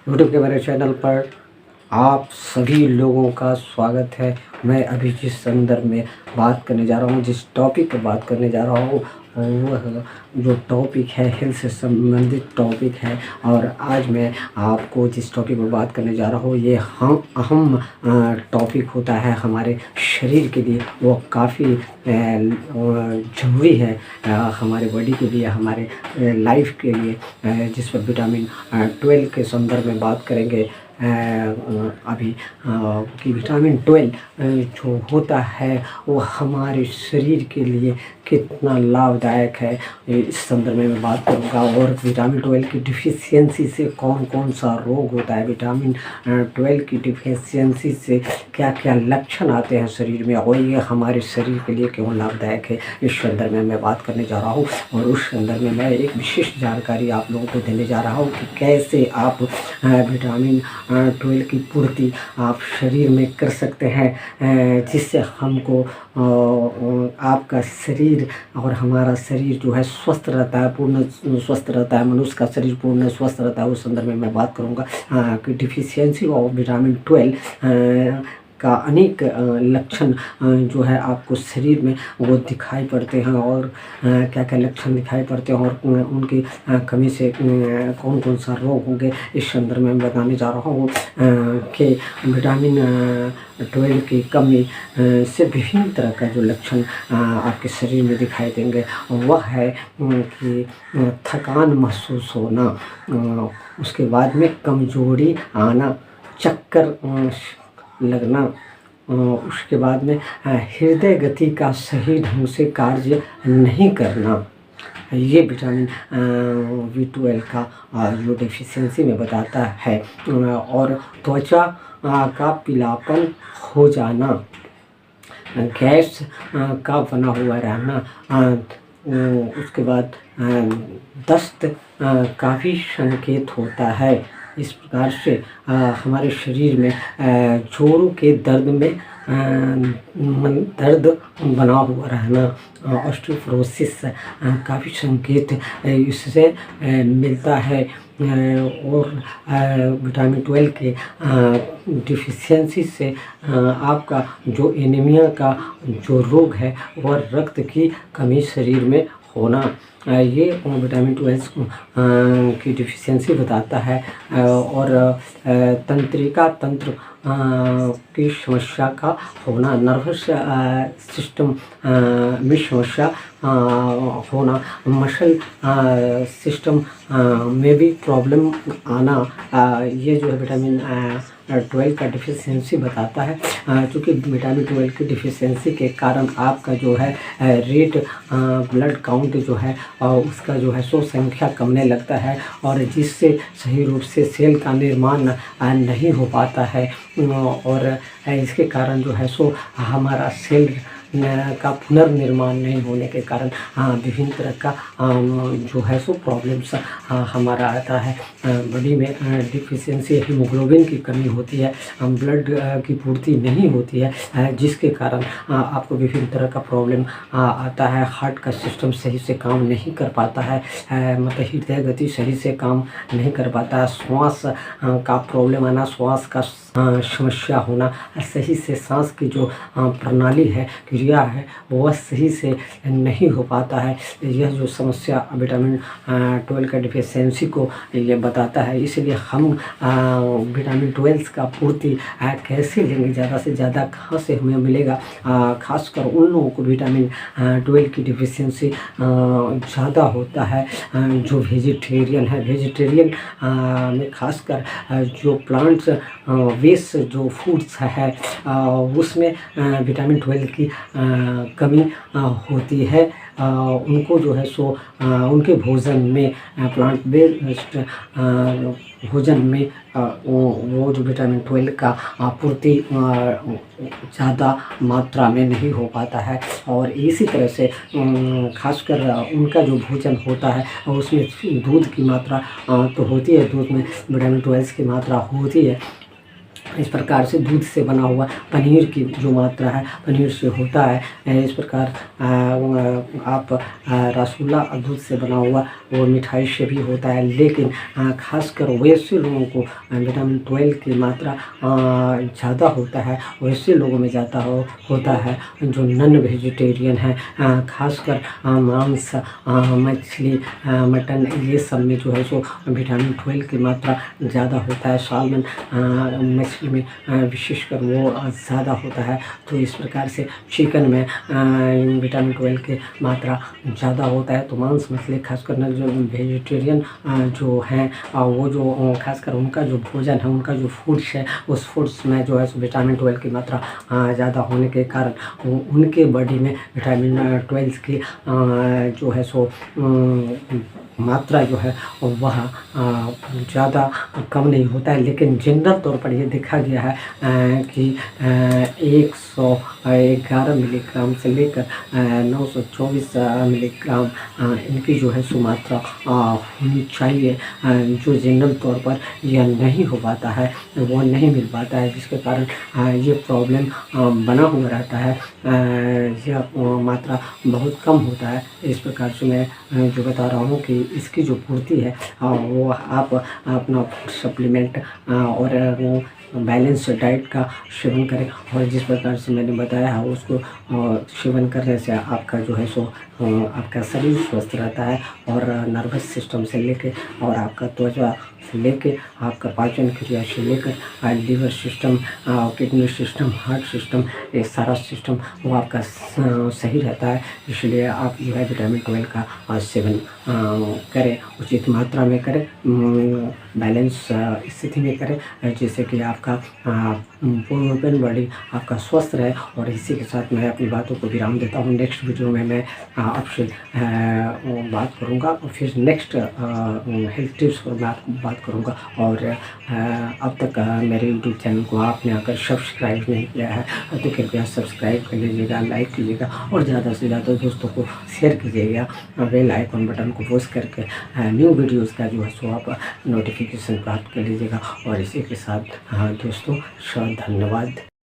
YouTube के मेरे channel पर आप सभी लोगों का स्वागत है। मैं अभी जिस संदर्भ में बात करने जा रहा हूँ, जिस टॉपिक पर बात करने जा रहा हूँ, वह जो टॉपिक है हेल्थ से संबंधित टॉपिक है। और आज मैं आपको जिस टॉपिक पर बात करने जा रहा हूँ, ये अहम टॉपिक होता है हमारे शरीर के लिए। वो काफ़ी ज़रूरी है हमारे बॉडी के लिए, हमारे लाइफ के लिए, जिस पर विटामिन 12 के संदर्भ में बात करेंगे अभी कि विटामिन 12 जो होता है वो हमारे शरीर के लिए कितना लाभदायक है, इस संदर्भ में मैं बात करूँगा। और विटामिन 12 की डिफिशियंसी से कौन कौन सा रोग होता है, विटामिन 12 की डिफिशियंसी से क्या क्या लक्षण आते हैं शरीर में, और ये हमारे शरीर के लिए क्यों लाभदायक है, इस संदर्भ में मैं बात करने जा रहा हूँ। और उस संदर्भ में मैं एक विशिष्ट जानकारी आप लोगों को देने जा रहा हूँ कि कैसे आप विटामिन 12 की पूर्ति आप शरीर में कर सकते हैं, जिससे हमको आपका शरीर और हमारा शरीर जो है स्वस्थ रहता है, पूर्ण स्वस्थ रहता है, मनुष्य का शरीर पूर्ण स्वस्थ रहता है। उस संदर्भ में मैं बात करूँगा कि डिफिशियंसी ऑफ विटामिन 12 का अनेक लक्षण जो है आपको शरीर में वो दिखाई पड़ते हैं, और क्या क्या लक्षण दिखाई पड़ते हैं, और उनकी कमी से कौन कौन सा रोग होंगे, इस संदर्भ में मैं बताने जा रहा हूँ कि विटामिन 12 की कमी से विभिन्न तरह का जो लक्षण आपके शरीर में दिखाई देंगे, वह है कि थकान महसूस होना, उसके बाद में कमजोरी आना, चक्कर लगना, उसके बाद में हृदय गति का सही ढंग से कार्य नहीं करना। ये विटामिन B12 का जो डिफिशियंसी में बताता है। और त्वचा का पीलापन हो जाना, गैस का बना हुआ रहना, उसके बाद दस्त का भी संकेत होता है। इस प्रकार से हमारे शरीर में जोड़ों के दर्द में दर्द बना हुआ रहना, ऑस्टियोपोरोसिस का भी संकेत इससे मिलता है। और विटामिन 12 के डिफिशियंसी से आपका जो एनीमिया का जो रोग है वह रक्त की कमी शरीर में होना, ये विटामिन 12 की डिफिशियंसी बताता है। और तंत्रिका तंत्र की समस्या का होना, नर्वस सिस्टम में समस्या होना, मसल सिस्टम में भी प्रॉब्लम आना, ये जो है विटामिन 12 का डिफिशियंसी बताता है। क्योंकि विटामिन 12 की डिफिशियंसी के कारण आपका जो है रेड ब्लड काउंट जो है उसका जो है सो संख्या कमने लगता है, और जिससे सही रूप से सेल का निर्माण नहीं हो पाता है, और इसके कारण जो है सो हमारा सेल का पुनर्निर्माण नहीं होने के कारण विभिन्न तरह का जो है सो प्रॉब्लम्स हमारा आता है। बॉडी में डिफिशियंसी हीमोग्लोबिन की कमी होती है, ब्लड की पूर्ति नहीं होती है, जिसके कारण आपको विभिन्न तरह का प्रॉब्लम आता है। हार्ट का सिस्टम सही से काम नहीं कर पाता है, मतलब हृदय गति सही से काम नहीं कर पाता है, श्वास का प्रॉब्लम आना, श्वास का समस्या होना, सही से सांस की जो प्रणाली है, क्रिया है, वह सही से नहीं हो पाता है। यह जो समस्या विटामिन 12 का डिफिशियंसी को ये बताता है। इसलिए हम विटामिन 12 का पूर्ति कैसे लेंगे, ज़्यादा से ज़्यादा कहाँ से हमें मिलेगा। खासकर उन लोगों को विटामिन 12 की डिफिशियंसी ज़्यादा होता है जो वेजिटेरियन है। वेजिटेरियन में खासकर जो प्लांट्स बेस्ड जो फूड्स है उसमें विटामिन 12 की कमी होती है। उनको जो है सो उनके भोजन में प्लांट बेस्ड भोजन में वो जो विटामिन 12 का आपूर्ति ज़्यादा मात्रा में नहीं हो पाता है। और इसी तरह से खासकर उनका जो भोजन होता है उसमें दूध की मात्रा तो होती है, दूध में विटामिन 12 की मात्रा होती है, इस प्रकार से दूध से बना हुआ पनीर की जो मात्रा है पनीर से होता है। इस प्रकार आप रसगुल्ला दूध से बना हुआ वो मिठाई से भी होता है, लेकिन खासकर वैसे लोगों को विटामिन 12 की मात्रा ज़्यादा होता है, वैसे लोगों में ज़्यादा होता है जो नॉन वेजिटेरियन है। खासकर मांस, मछली, मटन, ये सब में जो है सो विटामिन 12 की मात्रा ज़्यादा होता है। सालमन मछली में विशेषकर वो ज़्यादा होता है। तो इस प्रकार से चिकन में विटामिन 12 की मात्रा ज़्यादा होता है। तो मांस मछली खासकर जो वेजिटेरियन जो हैं वो जो खासकर उनका जो भोजन है, उनका जो फूड्स है, उस फूड्स में जो है सो विटामिन 12 की मात्रा ज़्यादा होने के कारण उनके बॉडी में विटामिन 12 की जो है सो मात्रा जो है वह ज़्यादा कम नहीं होता है। लेकिन जनरल तौर पर ये देखा गया है कि 111 मिलीग्राम से लेकर 924 मिलीग्राम इनकी जो है सो मात्रा होनी चाहिए, जो जनरल तौर पर यह नहीं हो पाता है, वो नहीं मिल पाता है, जिसके कारण ये प्रॉब्लम बना हुआ रहता है। यह मात्रा बहुत कम होता है। इस प्रकार से मैं जो बता रहा हूँ कि इसकी जो पूर्ति है वो आप अपना सप्लीमेंट और बैलेंस डाइट का सेवन करें, और जिस प्रकार से मैंने बताया है उसको सेवन करने से आपका जो है सो आपका शरीर स्वस्थ रहता है, और नर्वस सिस्टम से लेके और आपका त्वचा से लेके आपका पाचन क्रिया से लेकर liver system, kidney system, heart system, ये सारा सिस्टम वो आपका सही रहता है। इसलिए आप जो है विटामिन 12 का सेवन करें, उचित मात्रा में करें, बैलेंस स्थिति में करें, जिससे कि आपका पूर्ण बॉडी आपका स्वस्थ रहे। और इसी के साथ मैं अपनी बातों को विराम देता हूँ। नेक्स्ट वीडियो में मैं आपसे बात करूँगा, और फिर नेक्स्ट हेल्थ टिप्स पर मैं आपको बात करूँगा। और अब तक मेरे यूट्यूब चैनल को आपने अगर सब्सक्राइब नहीं किया है तो कृपया सब्सक्राइब कर लीजिएगा, लाइक कीजिएगा, और ज़्यादा से ज़्यादा दोस्तों को शेयर कीजिएगा। बेल आइकन बटन को प्रेस करके न्यू वीडियोज़ का जो है सो आप नोटिफिकेशन प्राप्त कर लीजिएगा। और इसी के साथ दोस्तों धन्यवाद।